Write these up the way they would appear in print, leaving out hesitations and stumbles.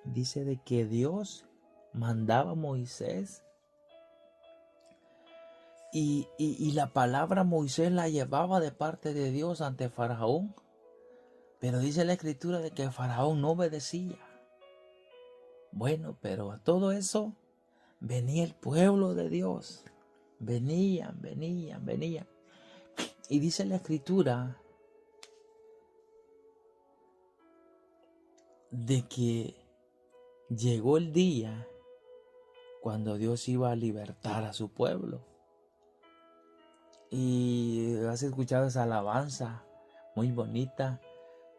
dice de que Dios mandaba a Moisés y la palabra Moisés la llevaba de parte de Dios ante Faraón. Pero dice la escritura de que Faraón no obedecía. Bueno, pero a todo eso venía el pueblo de Dios. Venían. Y dice la escritura de que llegó el día cuando Dios iba a libertar a su pueblo. Y has escuchado esa alabanza muy bonita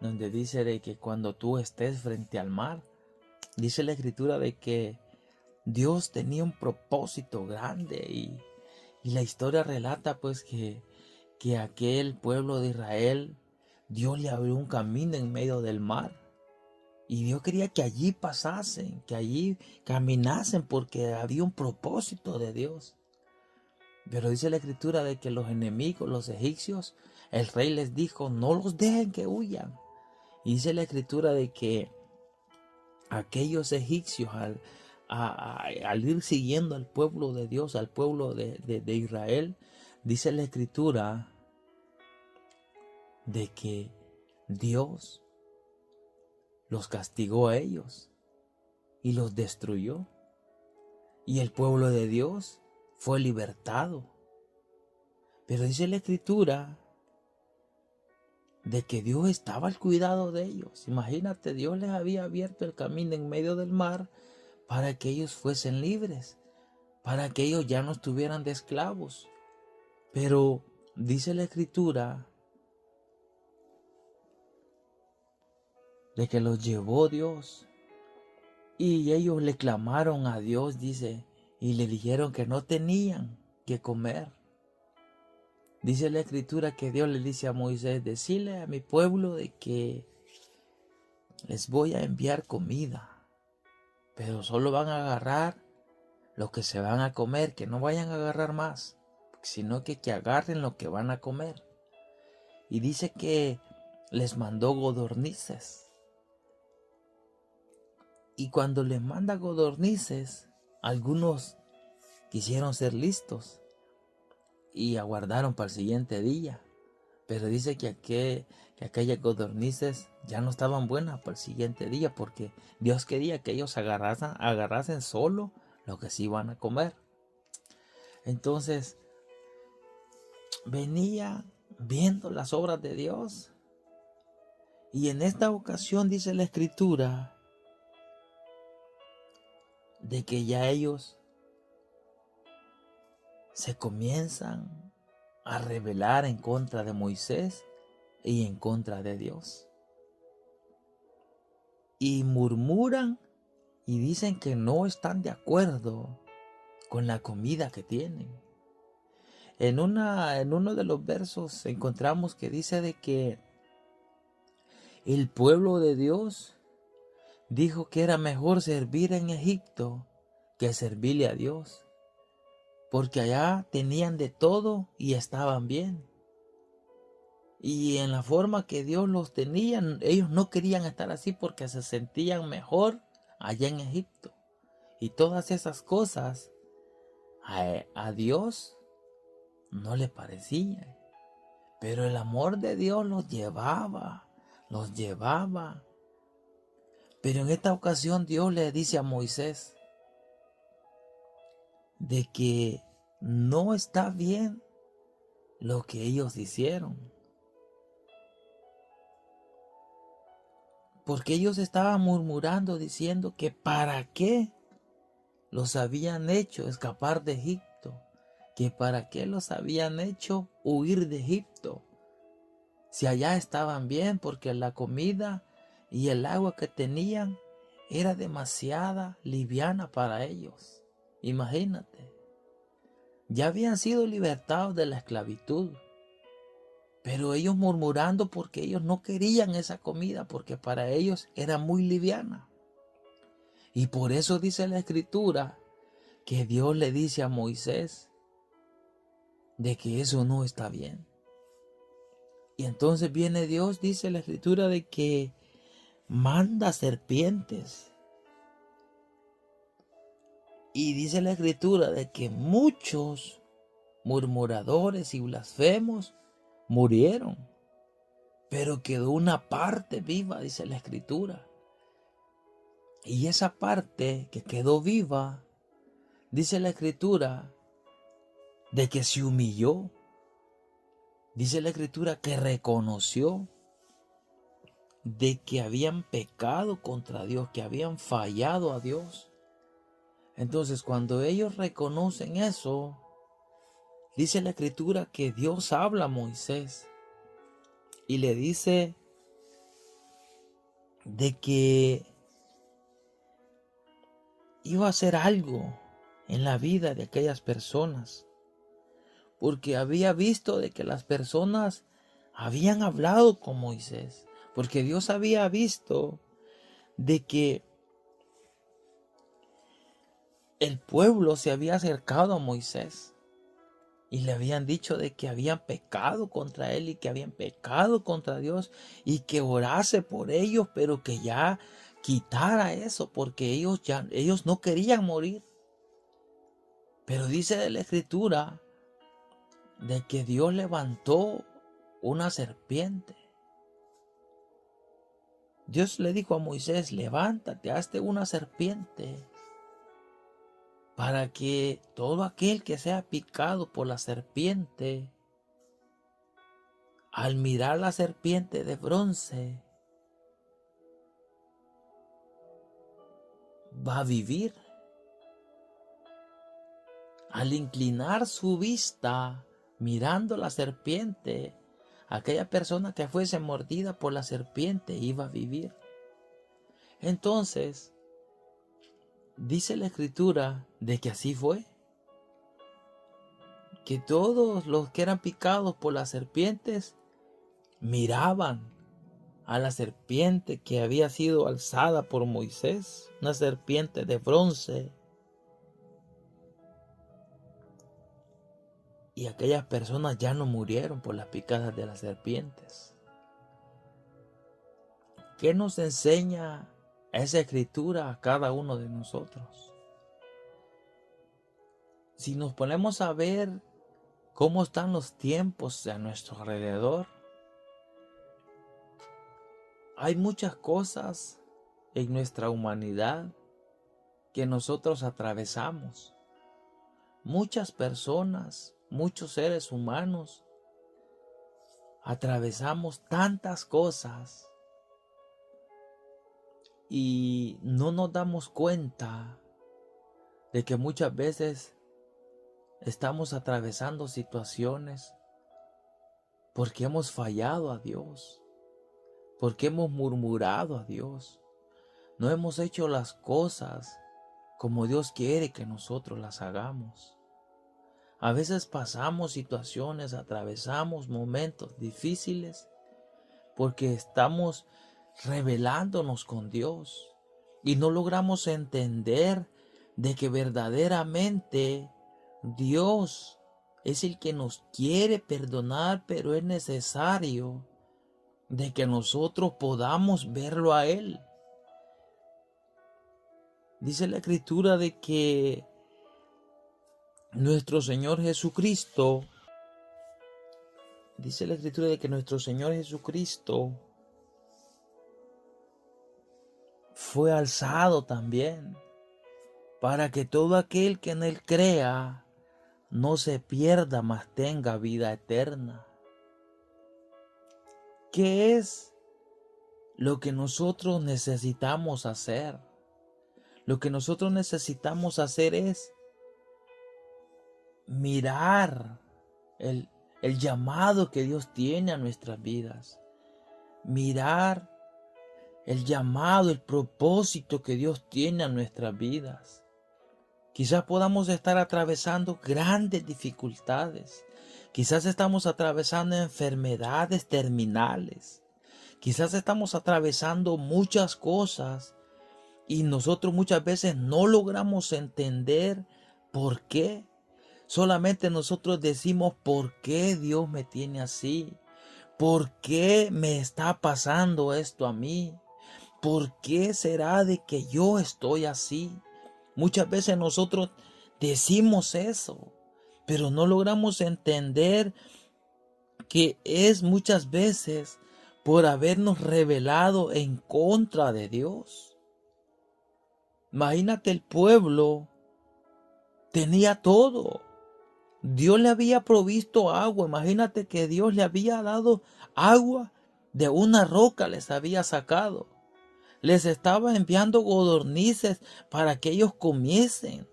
donde dice de que cuando tú estés frente al mar, dice la escritura de que Dios tenía un propósito grande y la historia relata pues que aquel pueblo de Israel, Dios le abrió un camino en medio del mar. Y Dios quería que allí pasasen, que allí caminasen porque había un propósito de Dios. Pero dice la escritura de que los enemigos, los egipcios, el rey les dijo, no los dejen que huyan. Y dice la escritura de que aquellos egipcios al ir siguiendo al pueblo de Dios, al pueblo de Israel, dice la escritura de que Dios los castigó a ellos y los destruyó. Y el pueblo de Dios fue libertado. Pero dice la escritura de que Dios estaba al cuidado de ellos. Imagínate, Dios les había abierto el camino en medio del mar para que ellos fuesen libres, para que ellos ya no estuvieran de esclavos. Pero dice la escritura de que los llevó Dios y ellos le clamaron a Dios, dice, y le dijeron que no tenían que comer. Dice la escritura que Dios le dice a Moisés, decirle a mi pueblo de que les voy a enviar comida, pero solo van a agarrar lo que se van a comer, que no vayan a agarrar más, sino que agarren lo que van a comer. Y dice que les mandó codornices. Y cuando les manda codornices, algunos quisieron ser listos y aguardaron para el siguiente día. Pero dice que aquellas codornices ya no estaban buenas para el siguiente día porque Dios quería que ellos agarrasen solo lo que se iban a comer. Entonces, venía viendo las obras de Dios. Y en esta ocasión dice la escritura de que ya ellos se comienzan a rebelar en contra de Moisés y en contra de Dios. Y murmuran y dicen que no están de acuerdo con la comida que tienen. En uno de los versos encontramos que dice de que el pueblo de Dios dijo que era mejor servir en Egipto que servirle a Dios, porque allá tenían de todo y estaban bien. Y en la forma que Dios los tenía, ellos no querían estar así porque se sentían mejor allá en Egipto. Y todas esas cosas a Dios no le parecían. Pero el amor de Dios los llevaba. Pero en esta ocasión Dios le dice a Moisés de que no está bien lo que ellos hicieron. Porque ellos estaban murmurando diciendo que para qué los habían hecho escapar de Egipto, que para qué los habían hecho huir de Egipto, si allá estaban bien, porque la comida y el agua que tenían era demasiada liviana para ellos. Imagínate, ya habían sido libertados de la esclavitud, pero ellos murmurando porque ellos no querían esa comida, porque para ellos era muy liviana. Y por eso dice la escritura que Dios le dice a Moisés de que eso no está bien. Y entonces viene Dios, dice la escritura, de que manda serpientes Y dice la Escritura de que muchos murmuradores y blasfemos murieron, pero quedó una parte viva, dice la Escritura. Y esa parte que quedó viva, dice la Escritura, de que se humilló. Dice la Escritura que reconoció de que habían pecado contra Dios, que habían fallado a Dios. Entonces, cuando ellos reconocen eso, dice la Escritura que Dios habla a Moisés y le dice de que iba a hacer algo en la vida de aquellas personas, porque había visto de que las personas habían hablado con Moisés, porque Dios había visto de que el pueblo se había acercado a Moisés y le habían dicho de que habían pecado contra él y que habían pecado contra Dios y que orase por ellos, pero que ya quitara eso, porque ellos no querían morir. Pero dice de la Escritura de que Dios levantó una serpiente. Dios le dijo a Moisés: levántate, hazte una serpiente, para que todo aquel que sea picado por la serpiente, al mirar la serpiente de bronce, va a vivir. Al inclinar su vista mirando la serpiente, aquella persona que fuese mordida por la serpiente iba a vivir. Entonces, dice la Escritura de que así fue, que todos los que eran picados por las serpientes miraban a la serpiente que había sido alzada por Moisés, una serpiente de bronce, y aquellas personas ya no murieron por las picadas de las serpientes. ¿Qué nos enseña esa Escritura a cada uno de nosotros? Si nos ponemos a ver cómo están los tiempos a nuestro alrededor, hay muchas cosas en nuestra humanidad que nosotros atravesamos. Muchas personas, muchos seres humanos, atravesamos tantas cosas y no nos damos cuenta de que muchas veces estamos atravesando situaciones porque hemos fallado a Dios, porque hemos murmurado a Dios. No hemos hecho las cosas como Dios quiere que nosotros las hagamos. A veces pasamos situaciones, atravesamos momentos difíciles porque estamos rebelándonos con Dios y no logramos entender de que verdaderamente Dios es el que nos quiere perdonar, pero es necesario de que nosotros podamos verlo a Él. Dice la Escritura de que nuestro Señor Jesucristo, fue alzado también, para que todo aquel que en Él crea no se pierda, mas tenga vida eterna. ¿Qué es lo que nosotros necesitamos hacer? Lo que nosotros necesitamos hacer es mirar el llamado que Dios tiene a nuestras vidas. Mirar el llamado, el propósito que Dios tiene a nuestras vidas. Quizás podamos estar atravesando grandes dificultades. Quizás estamos atravesando enfermedades terminales. Quizás estamos atravesando muchas cosas y nosotros muchas veces no logramos entender por qué. Solamente nosotros decimos: ¿por qué Dios me tiene así? ¿Por qué me está pasando esto a mí? ¿Por qué será de que yo estoy así? Muchas veces nosotros decimos eso, pero no logramos entender que es muchas veces por habernos rebelado en contra de Dios. Imagínate, el pueblo tenía todo. Dios le había provisto agua. Imagínate que Dios le había dado agua de una roca, les había sacado. Les estaba enviando codornices para que ellos comiesen.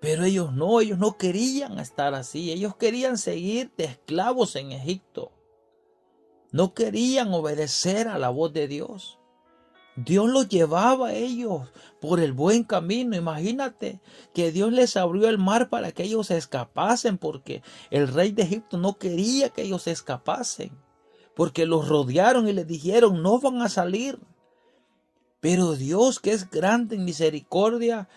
Pero ellos no querían estar así. Ellos querían seguir de esclavos en Egipto. No querían obedecer a la voz de Dios. Dios los llevaba a ellos por el buen camino. Imagínate que Dios les abrió el mar para que ellos escapasen, porque el rey de Egipto no quería que ellos escapasen, porque los rodearon y les dijeron, no van a salir. Pero Dios, que es grande en misericordia,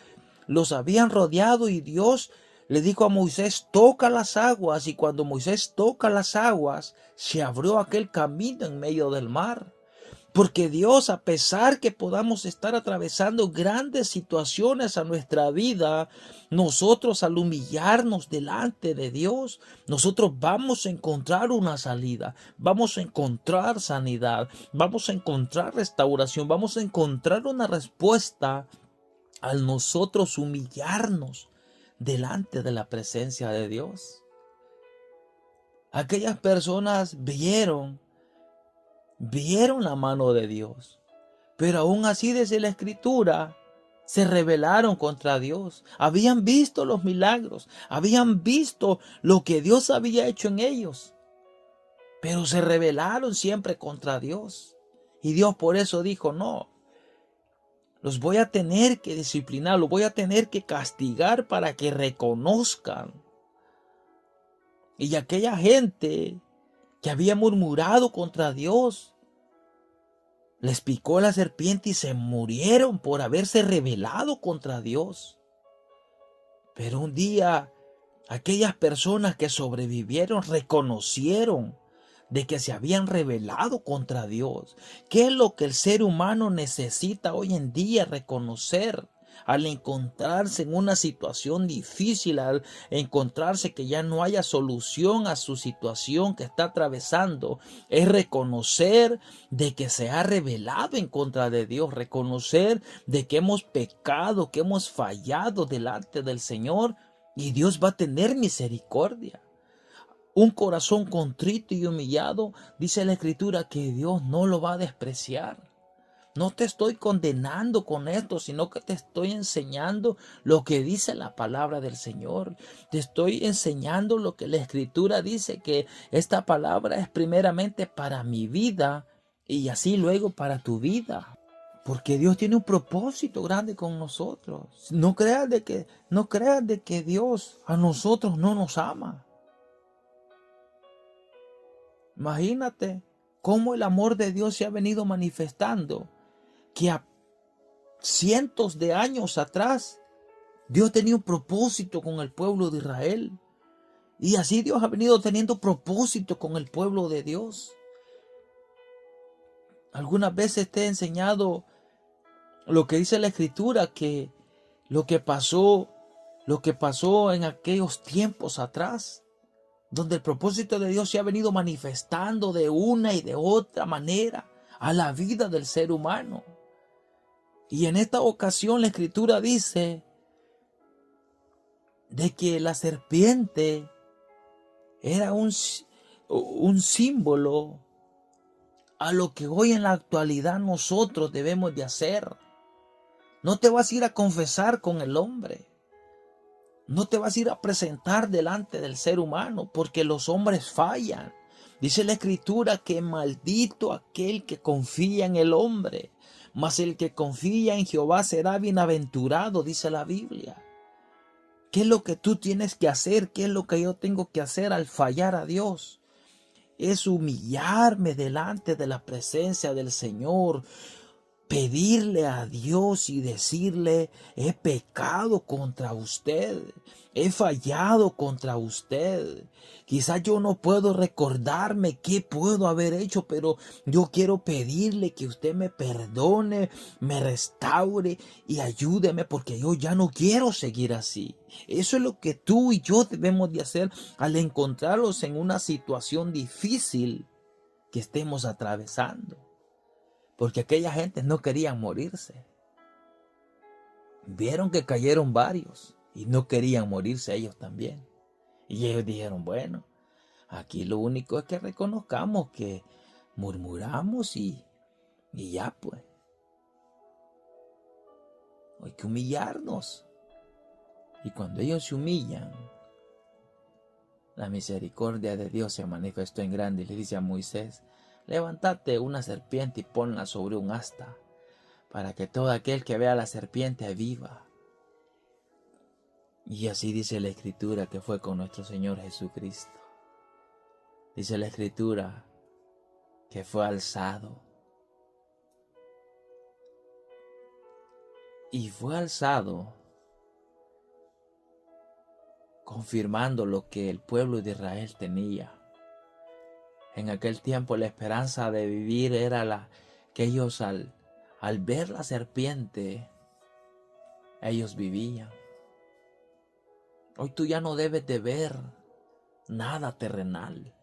los habían rodeado, y Dios le dijo a Moisés, toca las aguas. Y cuando Moisés toca las aguas, se abrió aquel camino en medio del mar. Porque Dios, a pesar que podamos estar atravesando grandes situaciones a nuestra vida, nosotros al humillarnos delante de Dios, nosotros vamos a encontrar una salida, vamos a encontrar sanidad, vamos a encontrar restauración, vamos a encontrar una respuesta al nosotros humillarnos delante de la presencia de Dios. Aquellas personas vieron la mano de Dios, pero aún así, desde la Escritura, se rebelaron contra Dios. Habían visto los milagros, habían visto lo que Dios había hecho en ellos, pero se rebelaron siempre contra Dios. Y Dios por eso dijo, no, los voy a tener que disciplinar, los voy a tener que castigar para que reconozcan. Y aquella gente que había murmurado contra Dios, les picó la serpiente y se murieron por haberse rebelado contra Dios. Pero un día, aquellas personas que sobrevivieron reconocieron de que se habían rebelado contra Dios. ¿Qué es lo que el ser humano necesita hoy en día? Reconocer. Al encontrarse en una situación difícil, al encontrarse que ya no haya solución a su situación que está atravesando, es reconocer de que se ha rebelado en contra de Dios, reconocer de que hemos pecado, que hemos fallado delante del Señor, y Dios va a tener misericordia. Un corazón contrito y humillado, dice la Escritura, que Dios no lo va a despreciar. No te estoy condenando con esto, sino que te estoy enseñando lo que dice la palabra del Señor. Te estoy enseñando lo que la Escritura dice, que esta palabra es primeramente para mi vida y así luego para tu vida. Porque Dios tiene un propósito grande con nosotros. No creas de que Dios a nosotros no nos ama. Imagínate cómo el amor de Dios se ha venido manifestando, que a cientos de años atrás Dios tenía un propósito con el pueblo de Israel, y así Dios ha venido teniendo propósito con el pueblo de Dios. Algunas veces te he enseñado lo que dice la Escritura, que lo que pasó en aquellos tiempos atrás, donde el propósito de Dios se ha venido manifestando de una y de otra manera a la vida del ser humano. Y en esta ocasión la Escritura dice de que la serpiente era un símbolo a lo que hoy en la actualidad nosotros debemos de hacer. No te vas a ir a confesar con el hombre. No te vas a ir a presentar delante del ser humano, porque los hombres fallan. Dice la Escritura que maldito aquel que confía en el hombre, mas el que confía en Jehová será bienaventurado, dice la Biblia. ¿Qué es lo que tú tienes que hacer? ¿Qué es lo que yo tengo que hacer al fallar a Dios? Es humillarme delante de la presencia del Señor, pedirle a Dios y decirle: he pecado contra usted, he fallado contra usted. Quizás yo no puedo recordarme qué puedo haber hecho, pero yo quiero pedirle que usted me perdone, me restaure y ayúdeme, porque yo ya no quiero seguir así. Eso es lo que tú y yo debemos de hacer al encontrarnos en una situación difícil que estemos atravesando. Porque aquella gente no querían morirse. Vieron que cayeron varios y no querían morirse ellos también. Y ellos dijeron: bueno, aquí lo único es que reconozcamos que murmuramos y ya pues. Hay que humillarnos. Y cuando ellos se humillan, la misericordia de Dios se manifestó en grande y le dice a Moisés: levántate una serpiente y ponla sobre un asta, para que todo aquel que vea la serpiente viva. Y así dice la Escritura que fue con nuestro Señor Jesucristo. Dice la Escritura que fue alzado. Y fue alzado confirmando lo que el pueblo de Israel tenía. En aquel tiempo la esperanza de vivir era que ellos al ver la serpiente, ellos vivían. Hoy tú ya no debes de ver nada terrenal.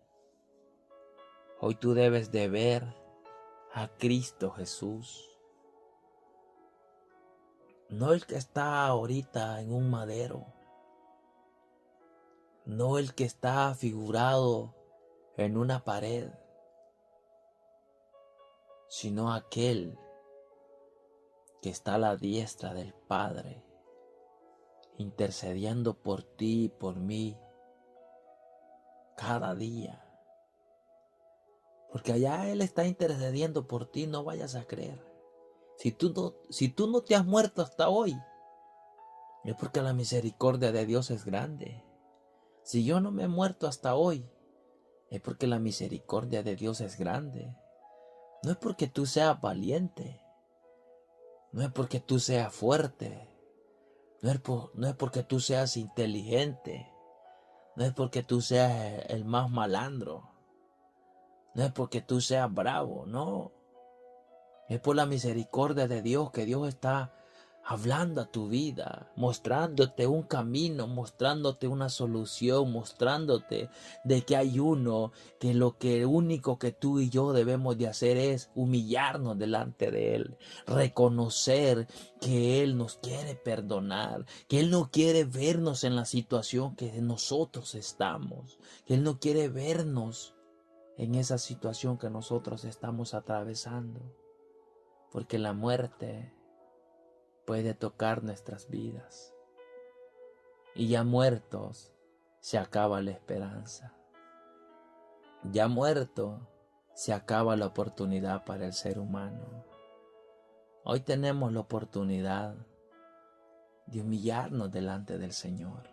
Hoy tú debes de ver a Cristo Jesús. No el que está ahorita en un madero. No el que está figurado en una pared. Sino aquel que está a la diestra del Padre, intercediendo por ti y por mí cada día. Porque allá Él está intercediendo por ti, no vayas a creer. Si tú no te has muerto hasta hoy, es porque la misericordia de Dios es grande. Si yo no me he muerto hasta hoy, es porque la misericordia de Dios es grande. No es porque tú seas valiente, no es porque tú seas fuerte, no es porque tú seas inteligente, no es porque tú seas el más malandro, no es porque tú seas bravo, no. Es por la misericordia de Dios que Dios está hablando a tu vida, mostrándote un camino, mostrándote una solución, mostrándote de que hay uno, que lo único que tú y yo debemos de hacer es humillarnos delante de Él, reconocer que Él nos quiere perdonar, que Él no quiere vernos en la situación que nosotros estamos, que Él no quiere vernos en esa situación que nosotros estamos atravesando, porque la muerte puede tocar nuestras vidas. Y ya muertos se acaba la esperanza. Ya muerto se acaba la oportunidad para el ser humano. Hoy tenemos la oportunidad de humillarnos delante del Señor.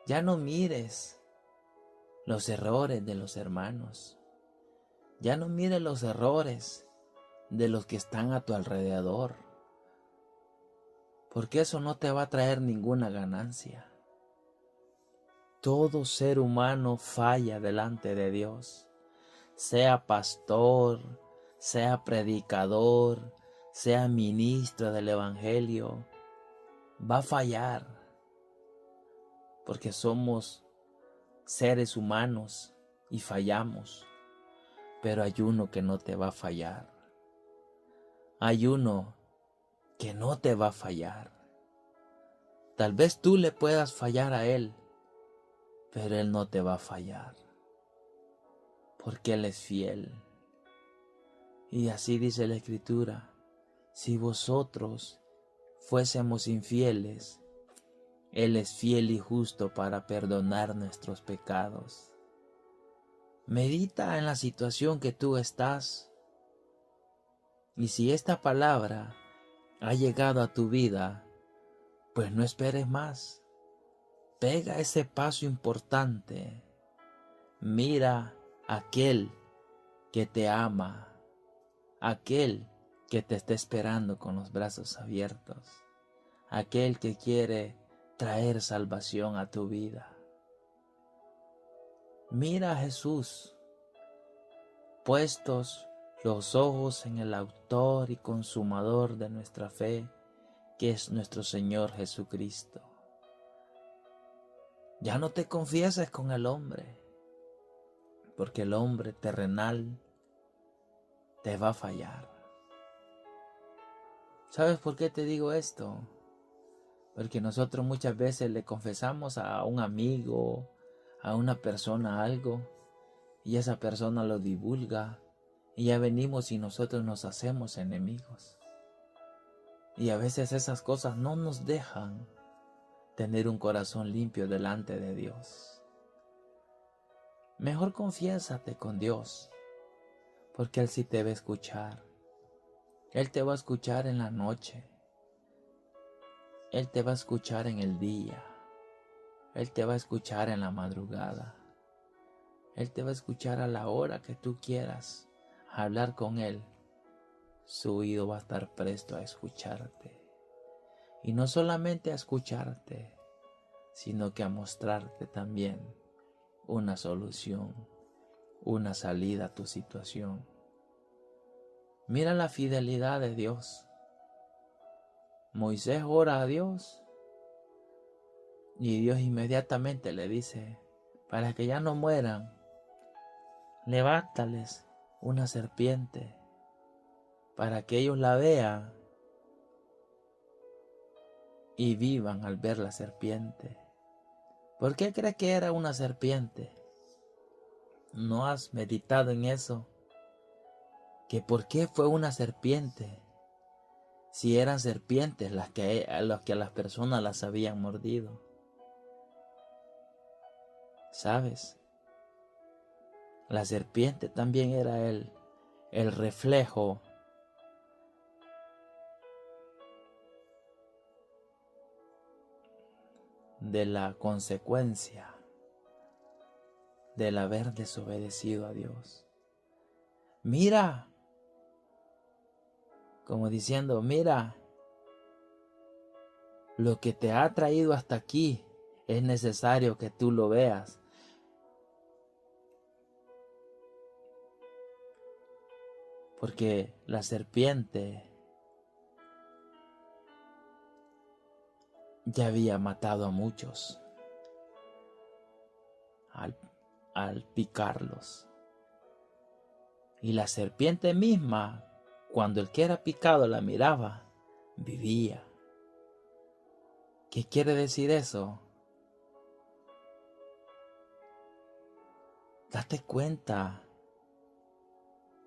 Ya no mires los errores de los hermanos. Ya no mires los errores de los que están a tu alrededor, porque eso no te va a traer ninguna ganancia. Todo ser humano falla delante de Dios, sea pastor, sea predicador, sea ministro del Evangelio, va a fallar, porque somos seres humanos y fallamos, pero hay uno que no te va a fallar. Hay uno que no te va a fallar. Tal vez tú le puedas fallar a Él, pero Él no te va a fallar, porque Él es fiel. Y así dice la Escritura: si vosotros fuésemos infieles, Él es fiel y justo para perdonar nuestros pecados. Medita en la situación que tú estás, y si esta palabra ha llegado a tu vida, pues no esperes más. Pega ese paso importante. Mira a aquel que te ama, aquel que te está esperando con los brazos abiertos, aquel que quiere traer salvación a tu vida. Mira a Jesús, puestos los ojos en el autor y consumador de nuestra fe, que es nuestro Señor Jesucristo. Ya no te confieses con el hombre, porque el hombre terrenal te va a fallar. ¿Sabes por qué te digo esto? Porque nosotros muchas veces le confesamos a un amigo, a una persona algo, y esa persona lo divulga, y ya venimos y nosotros nos hacemos enemigos. Y a veces esas cosas no nos dejan tener un corazón limpio delante de Dios. Mejor confiésate con Dios, porque Él sí te va a escuchar. Él te va a escuchar en la noche. Él te va a escuchar en el día. Él te va a escuchar en la madrugada. Él te va a escuchar a la hora que tú quieras hablar con Él. Su oído va a estar presto a escucharte. Y no solamente a escucharte, sino que a mostrarte también una solución, una salida a tu situación. Mira la fidelidad de Dios. Moisés ora a Dios y Dios inmediatamente le dice, para que ya no mueran, levántales una serpiente para que ellos la vean y vivan al ver la serpiente. ¿Por qué crees que era una serpiente? ¿No has meditado en eso? ¿Que por qué fue una serpiente? Si eran serpientes las que a las personas las habían mordido. ¿Sabes? La serpiente también era el reflejo de la consecuencia del haber desobedecido a Dios. Mira, como diciendo, mira, lo que te ha traído hasta aquí es necesario que tú lo veas. Porque la serpiente ya había matado a muchos al picarlos. Y la serpiente misma, cuando el que era picado la miraba, vivía. ¿Qué quiere decir eso? Date cuenta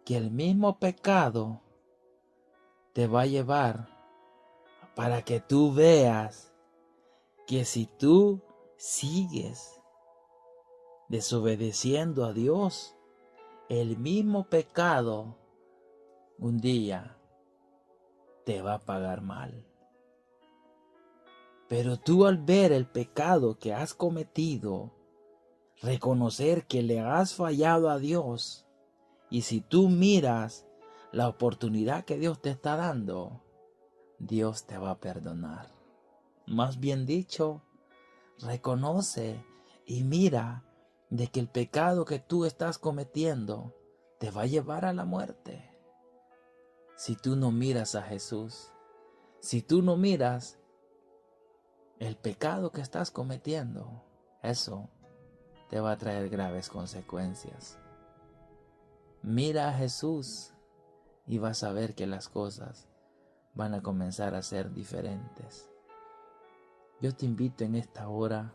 que el mismo pecado te va a llevar para que tú veas que si tú sigues desobedeciendo a Dios, el mismo pecado un día te va a pagar mal. Pero tú al ver el pecado que has cometido, reconocer que le has fallado a Dios, y si tú miras la oportunidad que Dios te está dando, Dios te va a perdonar. Más bien dicho, reconoce y mira de que el pecado que tú estás cometiendo te va a llevar a la muerte. Si tú no miras a Jesús, si tú no miras el pecado que estás cometiendo, eso te va a traer graves consecuencias. Mira a Jesús y vas a ver que las cosas van a comenzar a ser diferentes. Yo te invito en esta hora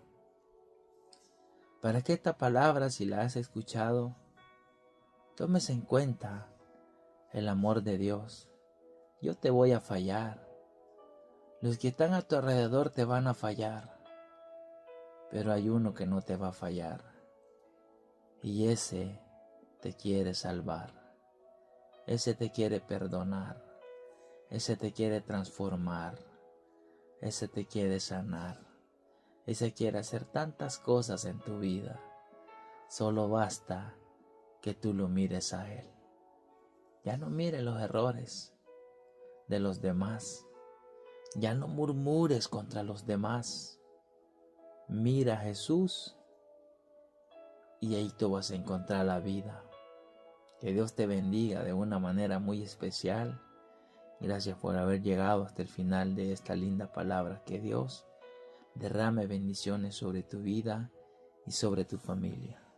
para que esta palabra, si la has escuchado, tomes en cuenta el amor de Dios. Yo te voy a fallar. Los que están a tu alrededor te van a fallar. Pero hay uno que no te va a fallar. Y ese te quiere salvar. Ese te quiere perdonar. Ese te quiere transformar. Ese te quiere sanar. Ese quiere hacer tantas cosas en tu vida. Solo basta que tú lo mires a Él. Ya no mires los errores. de los demás. Ya no murmures contra los demás. Mira a Jesús y ahí tú vas a encontrar la vida. Que Dios te bendiga de una manera muy especial. Gracias por haber llegado hasta el final de esta linda palabra. Que Dios derrame bendiciones sobre tu vida y sobre tu familia.